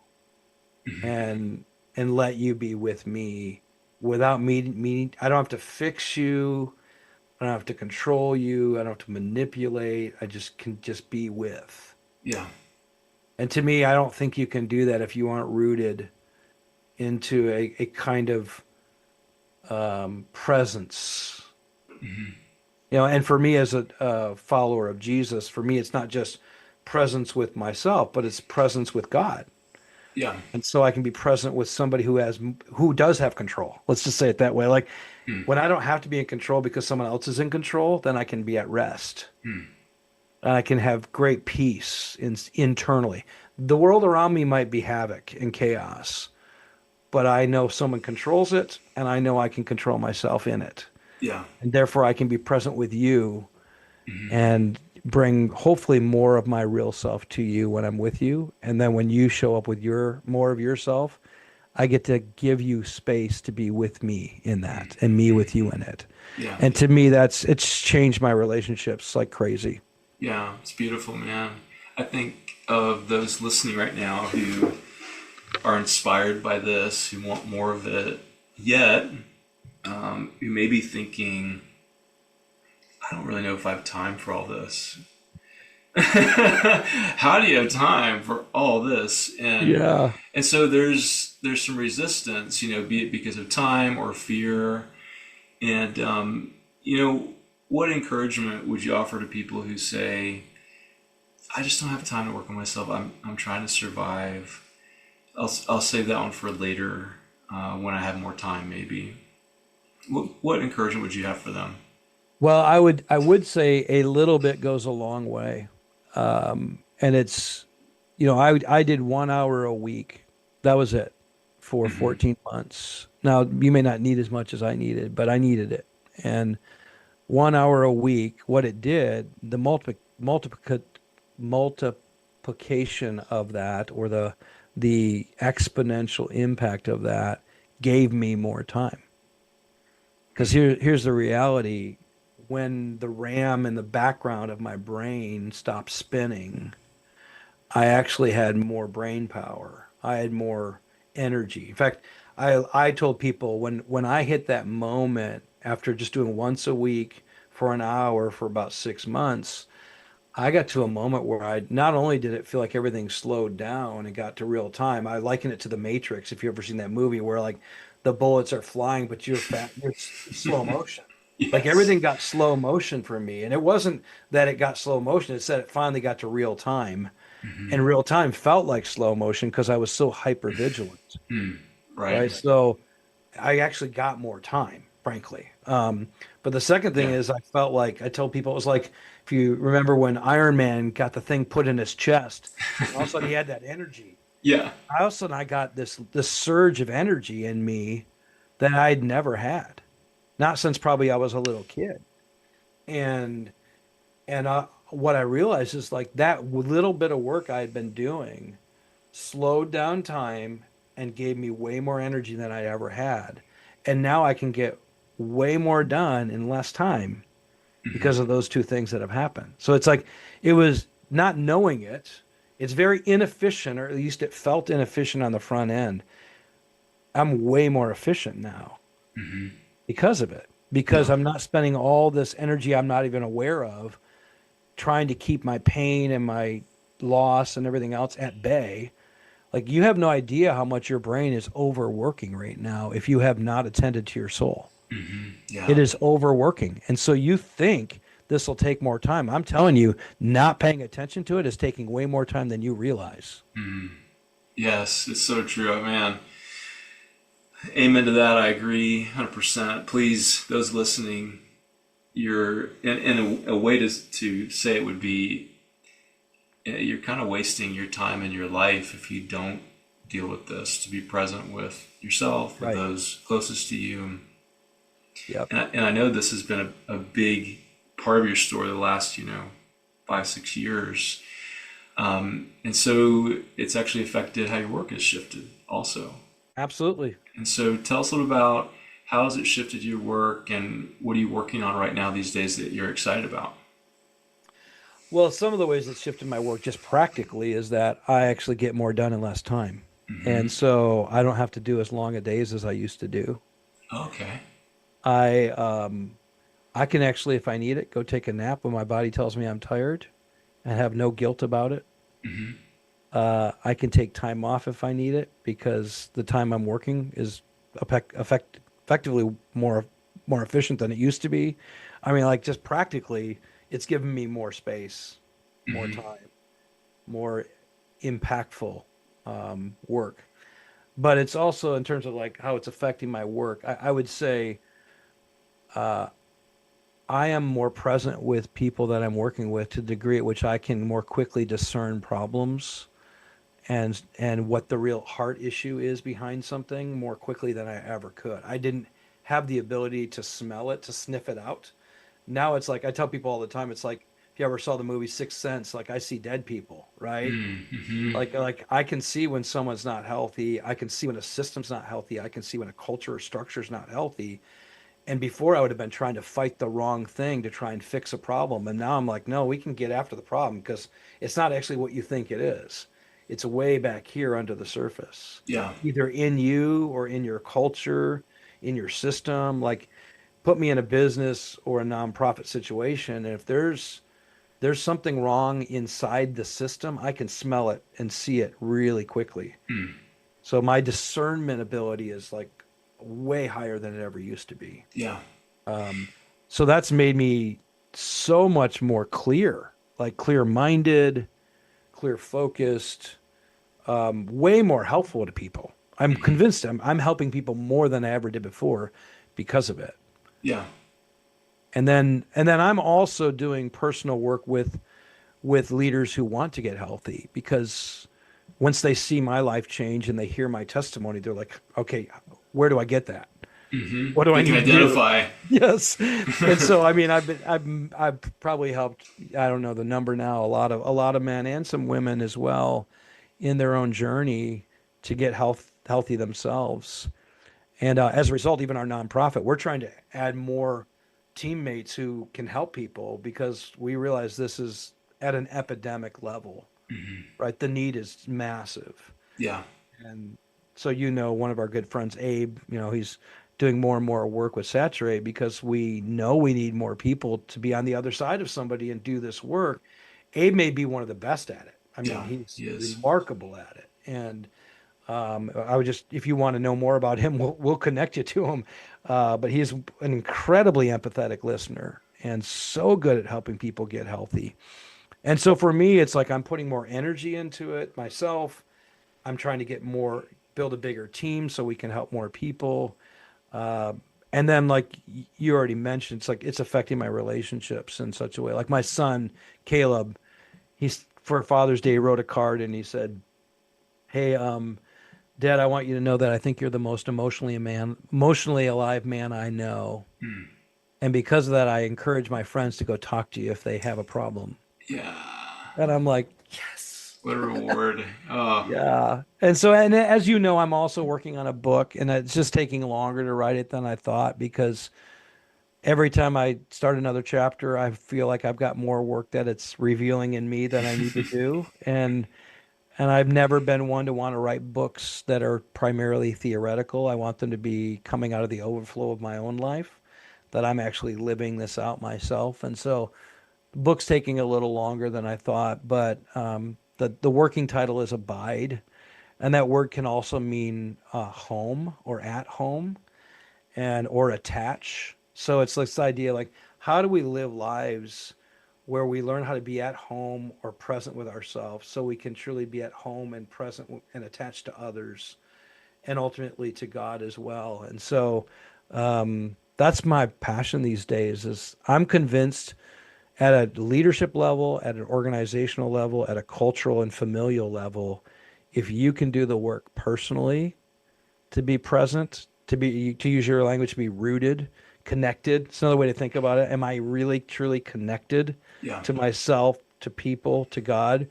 and let you be with me without me. I don't have to fix you. I don't have to control you. I don't have to manipulate. I just can just be with. Yeah. And to me, I don't think you can do that if you aren't rooted into a kind of presence. And for me as a follower of Jesus, for me, it's not just presence with myself, but it's presence with God. Yeah. And so I can be present with somebody who does have control. Let's just say it that way. Like when I don't have to be in control because someone else is in control, then I can be at rest. And I can have great peace internally. The world around me might be havoc and chaos, but I know someone controls it, and I know I can control myself in it. Yeah. And therefore, I can be present with you and bring hopefully more of my real self to you when I'm with you. And then when you show up with your more of yourself, I get to give you space to be with me in that and me with you in it. Yeah. And to me, it's changed my relationships like crazy. Yeah. It's beautiful, man. I think of those listening right now who are inspired by this, who want more of it, yet who may be thinking, I don't really know if I have time for all this. How do you have time for all this? Yeah. And so there's some resistance, be it because of time or fear. And what encouragement would you offer to people who say, I just don't have time to work on myself. I'm trying to survive. I'll save that one for later, when I have more time, maybe. What encouragement would you have for them? Well, I would say a little bit goes a long way. And it's, I did 1 hour a week. That was it for Hmm. 14 months. Now, you may not need as much as I needed, but I needed it. And 1 hour a week, what it did, the multiplication of that, or the exponential impact of that, gave me more time. Because here's the reality. When the RAM in the background of my brain stopped spinning, I actually had more brain power. I had more energy. In fact, I told people when I hit that moment after just doing once a week for an hour for about 6 months, I got to a moment where I not only did it feel like everything slowed down and got to real time. I liken it to The Matrix, if you've ever seen that movie where like the bullets are flying, but you're slow motion. Like Yes. everything got slow motion for me. And it wasn't that it got slow motion, it's that it finally got to real time. And real time felt like slow motion because I was so hyper vigilant, Right. right? So I actually got more time, frankly. But the second thing Yeah. is, I felt like I told people it was like if you remember when Iron Man got the thing put in his chest, and all of a sudden he had that energy. Yeah. All of a sudden I got this surge of energy in me that I'd never had, not since probably I was a little kid. And what I realized is like that little bit of work I had been doing slowed down time and gave me way more energy than I ever had. And now I can get way more done in less time because of those two things that have happened. So it's like it was not knowing it. It's very inefficient, or at least it felt inefficient on the front end. I'm way more efficient now because of it, because Yeah. I'm not spending all this energy I'm not even aware of trying to keep my pain and my loss and everything else at bay. Like you have no idea how much your brain is overworking right now if you have not attended to your soul. Yeah. It is overworking. And so you think this will take more time. I'm telling you, not paying attention to it is taking way more time than you realize. Yes. It's so true. Oh, man. Amen to that. I agree 100%. Please, those listening, in a way to say it would be, you're kind of wasting your time and your life if you don't deal with this, to be present with yourself, with Right. those closest to you. Yep. And I know this has been a big part of your story the last, 5, 6 years. And so it's actually affected how your work has shifted also. Absolutely. And so tell us a little about How has it shifted your work, and what are you working on right now these days that you're excited about? Well, some of the ways it's shifted my work just practically is that I actually get more done in less time. And so I don't have to do as long a days as I used to do. Okay. I I can actually, if I need it, go take a nap when my body tells me I'm tired and have no guilt about it. I can take time off if I need it because the time I'm working is effectively more efficient than it used to be. I mean, like just practically, it's given me more space, more time, more impactful work. But it's also in terms of like how it's affecting my work. I would say I am more present with people that I'm working with to the degree at which I can more quickly discern problems and what the real heart issue is behind something more quickly than I ever could. I didn't have the ability to smell it, to sniff it out. Now it's like I tell people all the time, it's like if you ever saw the movie Sixth Sense, like I see dead people, right? Like I can see when someone's not healthy. I can see when a system's not healthy. I can see when a culture or structure is not healthy. And before I would have been trying to fight the wrong thing to try and fix a problem. And now I'm like, no, we can get after the problem because it's not actually what you think it is. It's way back here under the surface, Yeah. either in you or in your culture, in your system. Like put me in a business or a nonprofit situation. And if there's something wrong inside the system, I can smell it and see it really quickly. So my discernment ability is like way higher than it ever used to be. Yeah. So that's made me so much more clear, like clear-minded, clear-focused, way more helpful to people. I'm convinced I'm helping people more than I ever did before because of it. Yeah. And then I'm also doing personal work with leaders who want to get healthy because once they see my life change and they hear my testimony, they're like, okay, where do I get that? What do I They can need to do? identify. Yes. And so, I mean, I've probably helped, I don't know the number now, a lot of men and some women as well in their own journey to get healthy themselves. And as a result, even our nonprofit, we're trying to add more teammates who can help people because we realize this is at an epidemic level, right? The need is massive. Yeah. And so, one of our good friends, Abe, he's doing more and more work with Saturate because we know we need more people to be on the other side of somebody and do this work. Abe may be one of the best at it. I mean, Yeah. he's He is. remarkable at it. And I would just, if you want to know more about him, we'll connect you to him. But he's an incredibly empathetic listener and so good at helping people get healthy. And so for me, it's like I'm putting more energy into it myself. I'm trying to build a bigger team so we can help more people. Uh, and then, like you already mentioned, it's like it's affecting my relationships in such a way. Like my son, Caleb, he's for Father's Day wrote a card and he said, "Hey, Dad, I want you to know that I think you're the most emotionally alive man I know. And because of that, I encourage my friends to go talk to you if they have a problem." Yeah. And I'm like, yes. What a reward. Oh. Yeah. And so, and as you know, I'm also working on a book and it's just taking longer to write it than I thought because every time I start another chapter, I feel like I've got more work that it's revealing in me that I need to do. And I've never been one to want to write books that are primarily theoretical. I want them to be coming out of the overflow of my own life, that I'm actually living this out myself. And so the book's taking a little longer than I thought, but the working title is Abide. And that word can also mean home or at home and or attach. So it's this idea like how do we live lives where we learn how to be at home or present with ourselves so we can truly be at home and present and attached to others and ultimately to God as well. And so that's my passion these days is I'm convinced at a leadership level, at an organizational level, at a cultural and familial level, if you can do the work personally to be present, to use your language, to be rooted, connected. It's another way to think about it. Am I really truly connected Yeah. to myself, to people, to God?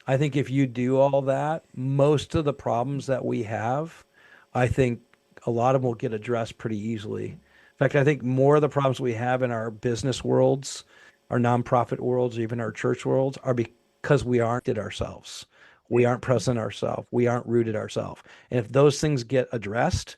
I think if you do all that, most of the problems that we have, I think a lot of them will get addressed pretty easily. In fact, I think more of the problems we have in our business worlds, our nonprofit worlds, even our church worlds, are because we aren't it ourselves. We aren't present ourselves. We aren't rooted ourselves. And if those things get addressed,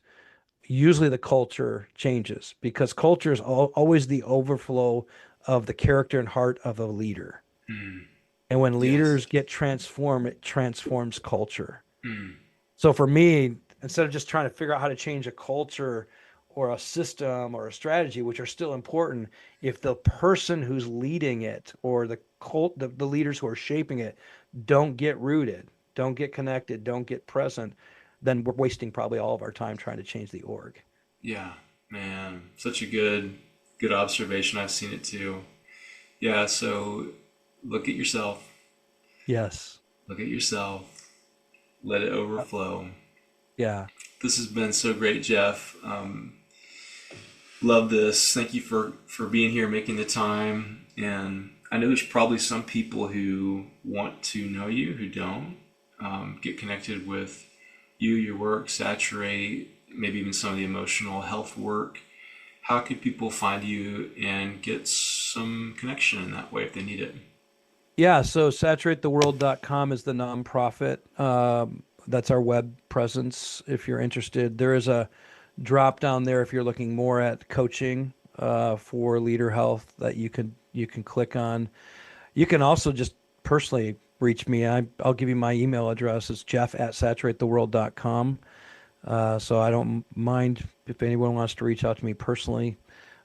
usually the culture changes because culture is always the overflow of the character and heart of a leader. Mm. And when Yes. leaders get transformed, it transforms culture. Mm. So for me, instead of just trying to figure out how to change a culture or a system or a strategy, which are still important, if the person who's leading it or the leaders who are shaping it don't get rooted, don't get connected, don't get present, then we're wasting probably all of our time trying to change the org. Yeah, man, such a good observation. I've seen it too. Yeah, so look at yourself. Yes. Look at yourself. Let it overflow. Yeah. This has been so great, Jeff. Love this. Thank you for being here, making the time. And I know there's probably some people who want to know you who don't. Get connected with you, your work, Saturate, maybe even some of the emotional health work. How could people find you and get some connection in that way if they need it? Yeah, so saturatetheworld.com is the nonprofit. That's our web presence if you're interested. There is a drop down there if you're looking more at coaching for leader health that you can click on. You can also just personally reach me. I'll give you my email address. It's jeff@saturatetheworld.com. So I don't mind if anyone wants to reach out to me personally.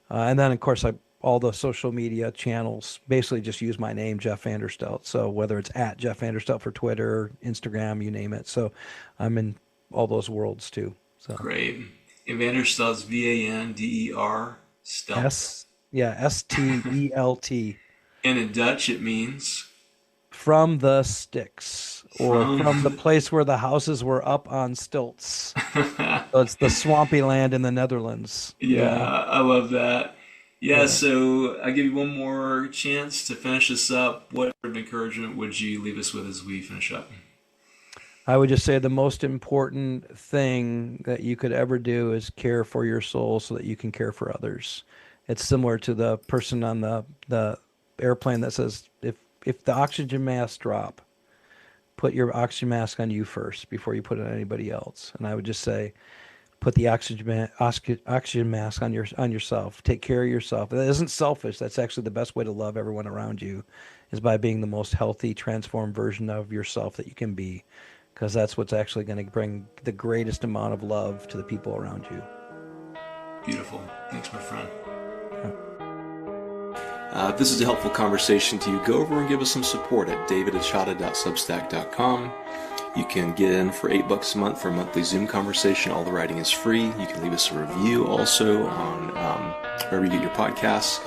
And then, of course, all the social media channels basically just use my name, Jeff Vanderstelt. So whether it's at Jeff Vanderstelt for Twitter, Instagram, you name it. So I'm in all those worlds too. So Great. And Vanderstelt's Vander Stelt. Stelt. And in Dutch it means From the sticks, or from the from. place where the houses were up on stilts. So it's the swampy land in the Netherlands. Yeah, Yeah. I love that. Yeah, Yeah. so I give you one more chance to finish this up. What sort of encouragement would you leave us with as we finish up? I would just say the most important thing that you could ever do is care for your soul so that you can care for others. It's similar to the person on the airplane that says if the oxygen masks drop, put your oxygen mask on you first before you put it on anybody else. And I would just say put the oxygen mask on yourself. Take care of yourself. That isn't selfish. That's actually the best way to love everyone around you is by being the most healthy, transformed version of yourself that you can be, because that's what's actually going to bring the greatest amount of love to the people around you. Beautiful. Thanks, my friend. Yeah. If this is a helpful conversation to you, go over and give us some support at davidachata.substack.com. You can get in for $8 a month for a monthly Zoom conversation. All the writing is free. You can leave us a review also on wherever you get your podcasts.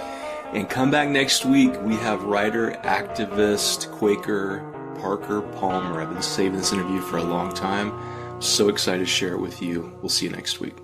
And come back next week. We have writer, activist, Quaker, Parker Palmer. I've been saving this interview for a long time. So excited to share it with you. We'll see you next week.